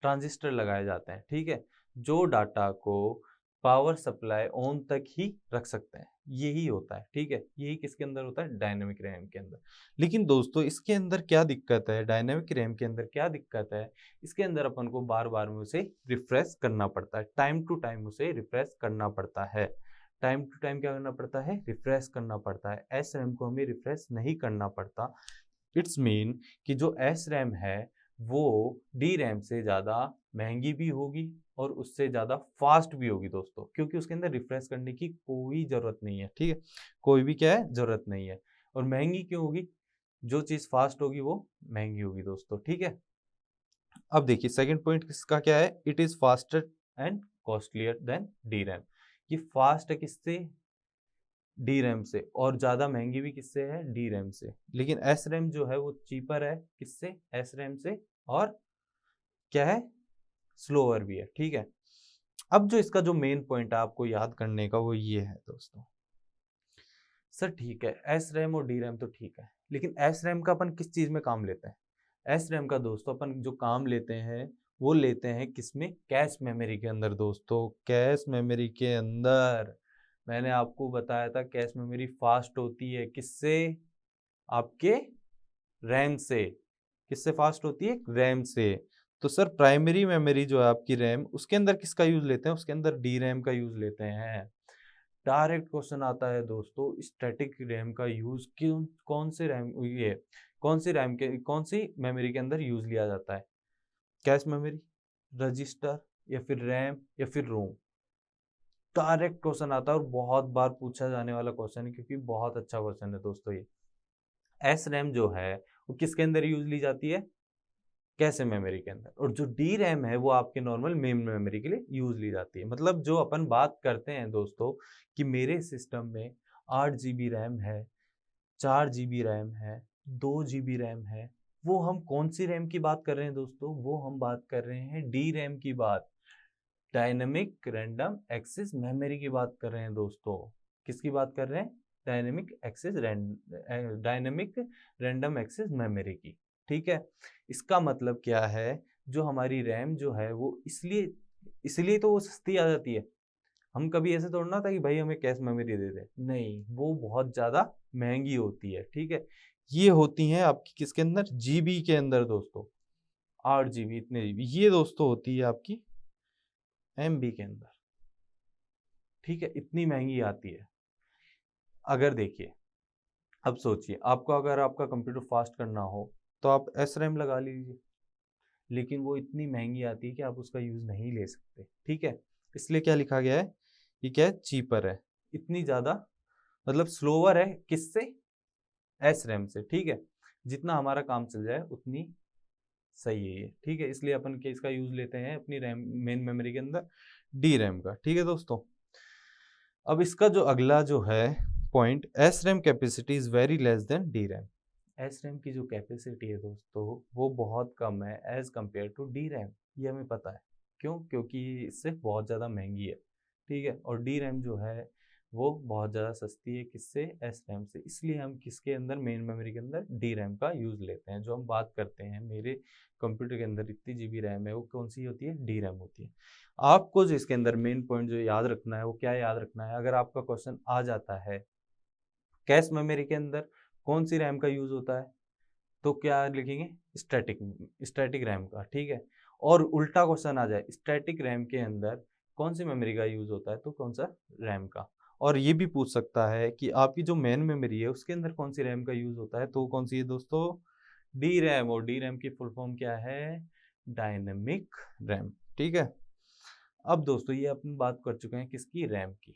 ट्रांजिस्टर लगाए जाते हैं। ठीक है, जो डाटा को पावर सप्लाई ऑन तक ही रख सकते हैं, यही होता है। ठीक है, यही किसके अंदर होता है, डायनेमिक रैम के अंदर। लेकिन दोस्तों इसके अंदर क्या दिक्कत है, डायनेमिक रैम के अंदर क्या दिक्कत है, इसके अंदर अपन को बार बार में उसे रिफ्रेश करना पड़ता है, टाइम टू टाइम उसे रिफ्रेश करना पड़ता है। टाइम टू टाइम क्या करना पड़ता है, रिफ्रेश करना पड़ता है। एस रैम को हमें रिफ्रेश नहीं करना पड़ता। इट्स मीन कि जो एस रैम है वो डी रैम से ज़्यादा महंगी भी होगी और उससे ज़्यादा फास्ट भी होगी दोस्तों, क्योंकि उसके अंदर रिफ्रेश करने की कोई ज़रूरत नहीं है। ठीक है, कोई भी क्या है, ज़रूरत नहीं है। और महंगी क्यों होगी, जो चीज़ फास्ट होगी वो महंगी होगी दोस्तों। ठीक है, अब देखिए सेकंड पॉइंट किसका क्या है, it is faster and costlier then D RAM. ये फास्ट है किससे, डी रैम से, और ज़्यादा महंगी भी किससे है, डी रैम से। लेकिन एस रैम जो है वो चीपर है किससे, एस रैम से, और क्या है, स्लोअर भी है। ठीक है, अब जो इसका जो मेन पॉइंट है आपको याद करने का वो ये है दोस्तों, सर ठीक है एस रैम और डी रैम तो ठीक है, लेकिन एस रैम का अपन किस चीज़ में काम लेते हैं, एस रैम का दोस्तों अपन जो काम लेते हैं वो लेते हैं किसमें, कैश मेमोरी के अंदर दोस्तों। कैश मेमोरी के अंदर मैंने आपको बताया था कैश मेमोरी फास्ट होती है किससे, आपके रैम से। किससे फास्ट होती है, रैम से। तो सर प्राइमरी मेमोरी जो है आपकी रैम, उसके अंदर किसका यूज लेते हैं, उसके अंदर डी रैम का यूज लेते हैं। डायरेक्ट क्वेश्चन आता है दोस्तों, स्टैटिक रैम का यूज क्यों, कौन से रैम, ये कौन सी रैम के, कौन सी मेमोरी के अंदर यूज लिया जाता है, कैश मेमोरी, रजिस्टर, या फिर रैम, या फिर रोम। डायरेक्ट क्वेश्चन आता है और बहुत बार पूछा जाने वाला क्वेश्चन है, क्योंकि बहुत अच्छा क्वेश्चन है दोस्तों ये। एस रैम जो है वो किसके अंदर यूज ली जाती है, कैसे मेमोरी के अंदर, और जो डी रैम है वो आपके नॉर्मल मेन मेमोरी के लिए यूज ली जाती है। मतलब जो अपन बात करते हैं दोस्तों कि मेरे सिस्टम में 8 GB रैम है, 4 GB रैम है, 2 GB रैम है, वो हम कौन सी रैम की बात कर रहे हैं दोस्तों? वो हम बात कर रहे हैं डी रैम की बात, डायनेमिक रैंडम एक्सेस मेमोरी की बात कर रहे हैं दोस्तों। किसकी बात कर रहे हैं? डायनेमिक रैंडम एक्सेस मेमोरी की। ठीक है, इसका मतलब क्या है, जो हमारी रैम जो है वो इसलिए तो वो सस्ती आ जाती है। हम कभी ऐसे थोड़ा ना था कि भाई हमें कैश मेमोरी दे दे, नहीं, वो बहुत ज्यादा महंगी होती है। ठीक है, ये होती हैं आपकी किसके अंदर? जीबी के अंदर दोस्तों, 8 GB, इतने जीबी, ये दोस्तों होती है आपकी एमबी के अंदर। ठीक है, इतनी महंगी आती है। अगर देखिए, अब सोचिए, आपको अगर आपका कंप्यूटर फास्ट करना हो तो आप एस रैम लगा लीजिए, लेकिन वो इतनी महंगी आती है कि आप उसका यूज नहीं ले सकते। ठीक है, इसलिए क्या लिखा गया है, ये क्या है, चीपर है, इतनी ज्यादा, मतलब स्लोअर है, किससे? एस रैम से। ठीक है, जितना हमारा काम चल जाए उतनी सही है ये। ठीक है, इसलिए अपन के इसका यूज लेते हैं अपनी रैम मेन मेमोरी के अंदर, डी रैम का। ठीक है दोस्तों, अब इसका जो अगला जो है point, S RAM capacity is very less than D RAM. S RAM की जो कैपेसिटी है दोस्तों वो बहुत कम है as compare to D RAM. ये हमें पता है, क्यों? क्योंकि इससे बहुत ज़्यादा महंगी है। ठीक है, और डी रैम जो है वो बहुत ज़्यादा सस्ती है, किससे? एस रैम से। इसलिए हम किसके अंदर, मेन मेमोरी के अंदर डी रैम का यूज़ लेते हैं। जो हम बात करते हैं मेरे कंप्यूटर के अंदर इतनी जीबी रैम है, वो कौन सी होती है? डी रैम होती है। आपको जो इसके अंदर मेन पॉइंट जो याद रखना है वो क्या याद रखना है? अगर आपका क्वेश्चन आ जाता है कैश मेमोरी के अंदर कौन सी रैम का यूज होता है, तो क्या लिखेंगे? स्टैटिक, स्टैटिक रैम का। ठीक है, और उल्टा क्वेश्चन आ जाए स्टैटिक रैम के अंदर कौन सी मेमोरी का यूज होता है, तो कौन सा? रैम का। और ये भी पूछ सकता है कि आपकी जो मेन मेमोरी है उसके अंदर कौन सी रैम का यूज होता है, तो कौन सी है दोस्तों? D RAM. और डी रैम की फुल फॉर्म क्या है? Dynamic RAM. ठीक है, अब दोस्तों ये अपन बात कर चुके हैं किसकी? रैम की।